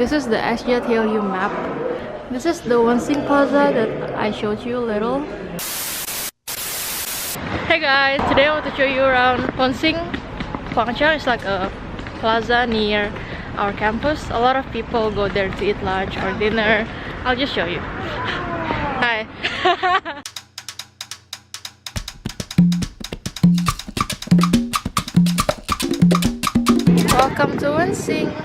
This is the XJTLU map. This is the Wonsing Plaza that I showed you a little. Hey guys, today I want to show you around Wonsing. Kwangchang is like a plaza near our campus. A lot of people go there to eat lunch or dinner. I'll just show you. Hi. Welcome to Wonsing.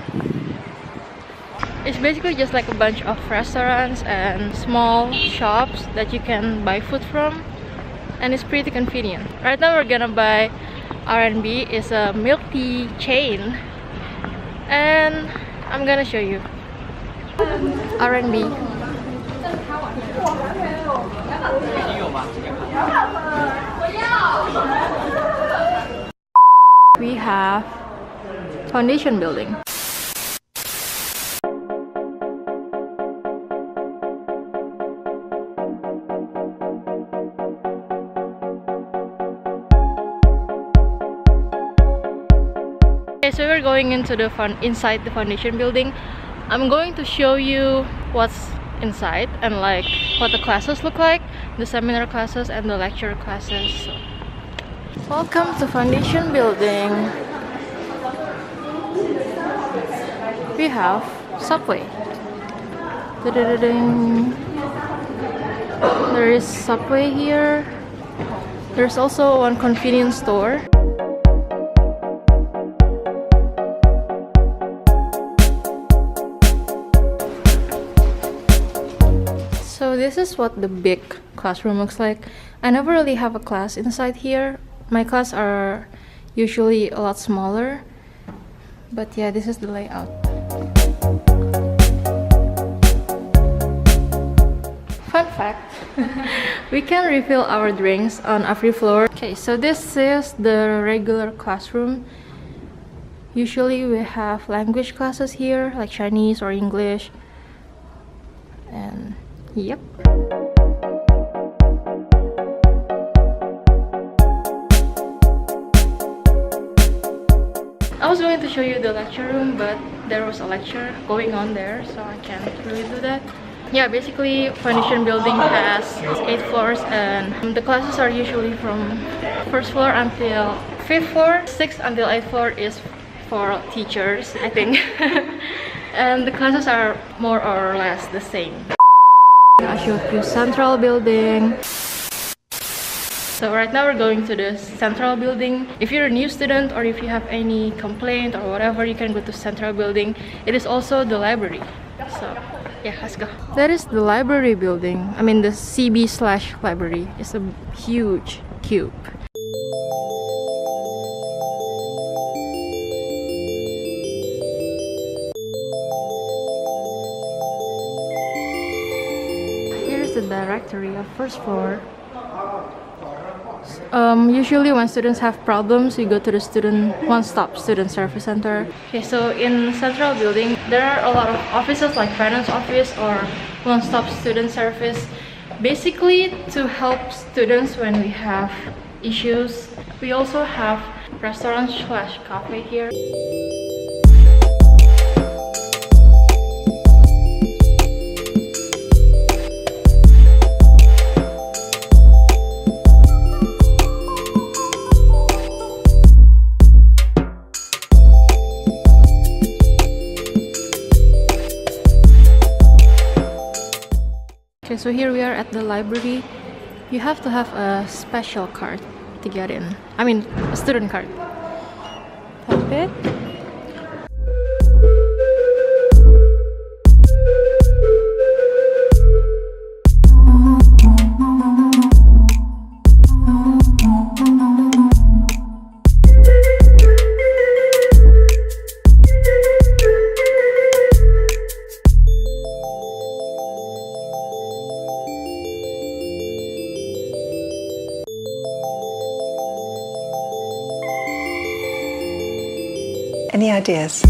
It's basically just like a bunch of restaurants and small shops that you can buy food from, and it's pretty convenient. Right now we're gonna buy R&B. It's a milk tea chain, and I'm gonna show you R&B. We have foundation building. Okay, so we're going into the inside the foundation building. I'm going to show you what's inside and like what the classes look like, the seminar classes and the lecture classes. So, welcome to foundation building. We have Subway. There is Subway here. There's also one convenience store. So this is what the big classroom looks like. I never really have a class inside here. My class are usually a lot smaller. But yeah, this is the layout. Fun fact, we can refill our drinks on every floor. Okay, so this is the regular classroom. Usually we have language classes here, like Chinese or English. And yep. I was going to show you the lecture room, but there was a lecture going on there, so I can't really do that. Yeah, basically foundation building has 8 floors, and the classes are usually from 1st floor until 5th floor. 6th until 8th floor is for teachers, I think. And the classes are more or less the same. I showed you central building. So right now we're going to the central building. If you're a new student or if you have any complaint or whatever, you can go to central building. It is also the library. So yeah, let's go. That is the library building. I mean the CB/library. It's a huge cube. Here's the directory of 1st floor. Usually when students have problems, we go to the one-stop student service center. Okay, so in central building, there are a lot of offices like finance office or one-stop student service. Basically to help students when we have issues. We also have restaurant/cafe here. Okay, so here we are at the library. You have to have a special card to get in. I mean, a student card. Tap it. Any ideas?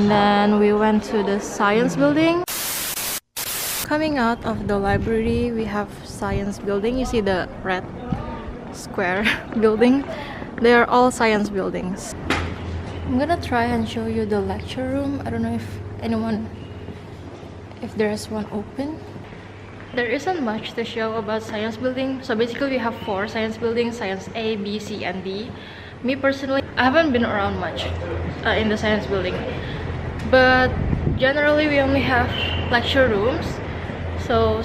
And then we went to the science building. Coming out of the library, we have science building. You see the red square building? They are all science buildings. I'm gonna try and show you the lecture room. I don't know if there's one open. There isn't much to show about science building. So basically we have 4 science buildings: science A, B, C, and D. Me personally, I haven't been around much in the science building, but generally we only have lecture rooms. So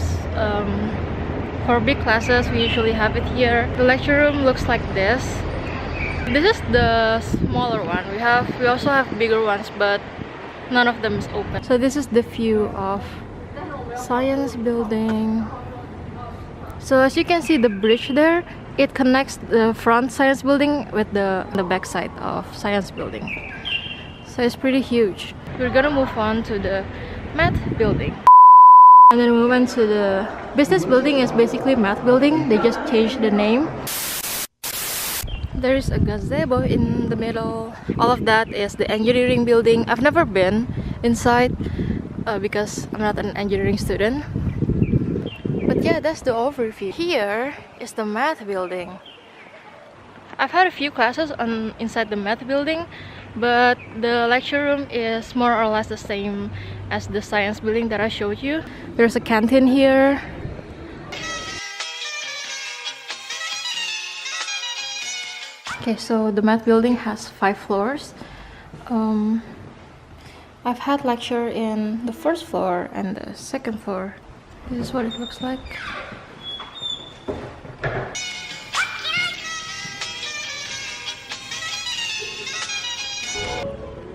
for big classes we usually have it here. The lecture room looks like this. This is the smaller one. We also have bigger ones, but none of them is open. So this is the view of science building. So as you can see, the bridge there, it connects the front science building with the back side of science building. So it's pretty huge. We're gonna move on to the math building. And then we went to the business building. Is basically math building. They just changed the name. There is a gazebo in the middle. All of that is the engineering building. I've never been inside because I'm not an engineering student. But yeah, that's the overview. Here is the math building. I've had a few classes inside the math building, but the lecture room is more or less the same as the science building that I showed you. There's a canteen here. Okay, so the math building has 5 floors. I've had lecture in the first floor and the second floor. This is what it looks like.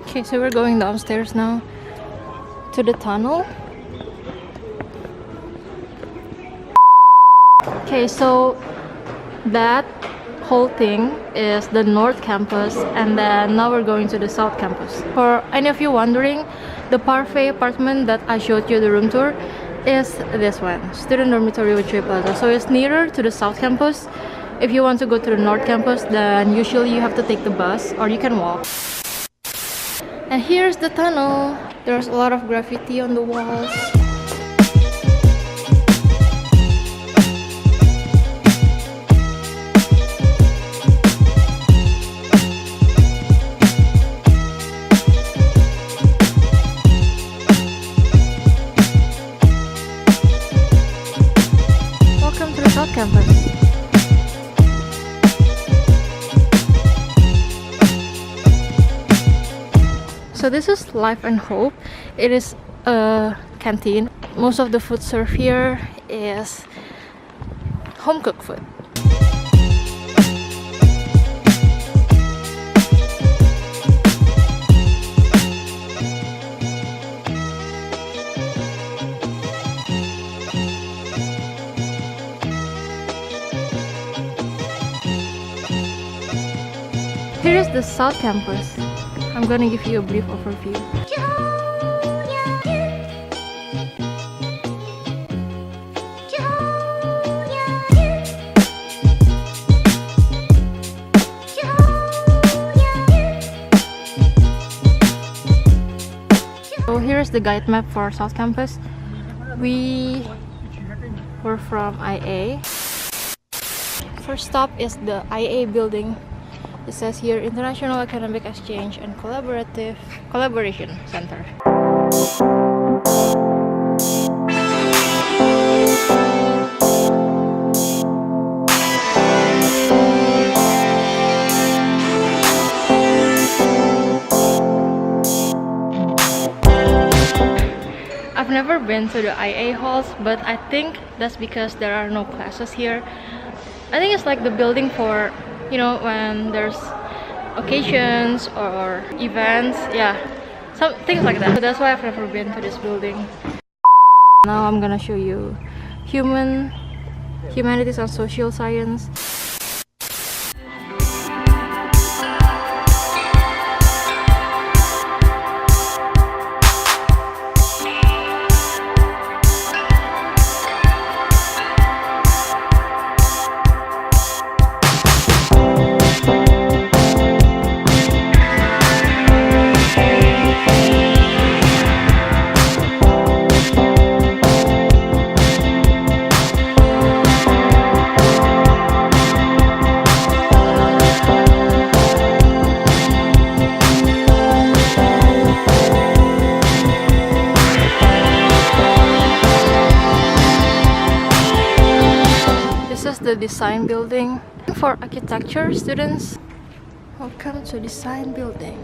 Okay, so we're going downstairs now to the tunnel. Okay, so that whole thing is the North Campus, and then now we're going to the South Campus. For any of you wondering, the parfait apartment that I showed you the room tour is this one, student dormitory with 3 plaza. So it's nearer to the South Campus. If you want to go to the North Campus, then usually you have to take the bus or you can walk. And here's the tunnel. There's a lot of graffiti on the walls. Campus. So this is Life and Hope. It is a canteen. Most of the food served here is home cooked food. Here is the South Campus. I'm gonna give you a brief overview. So here's the guide map for South Campus. We were from IA. First stop is the IA building. It says here International Academic Exchange and Collaboration Center. I've never been to the IA halls, but I think that's because there are no classes here. I think it's like the building for, you know, when there's occasions or events, yeah, some things like that. So that's why I've never been to this building. Now I'm gonna show you humanities and social science. the design building for architecture students. Welcome to design building.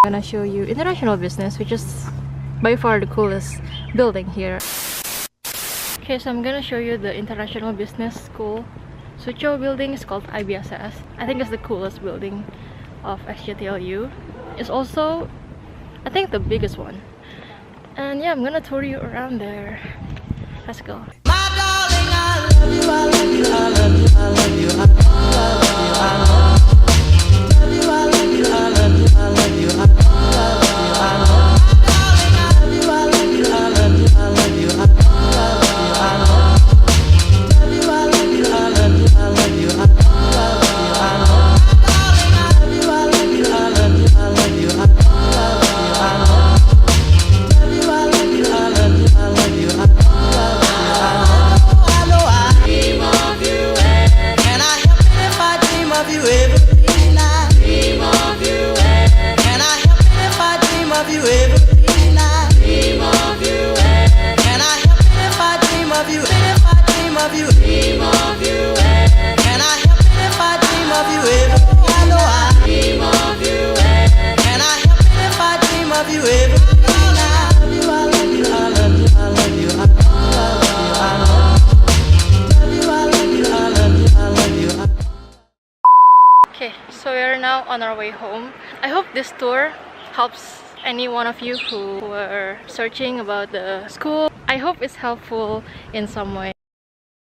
I'm gonna show you international business, which is by far the coolest building here. Okay, so I'm gonna show you the international business school. Suzhou building is called IBSS. I think it's the coolest building of XJTLU. It's also, I think, the biggest one. And yeah, I'm gonna tour you around there. Let's go. My darling, I love you, I love you, I love you, I love you, I love you, I love you, I love you. Okay, so we are now on our way home. I hope this tour helps any one of you who were searching about the school. I hope it's helpful in some way.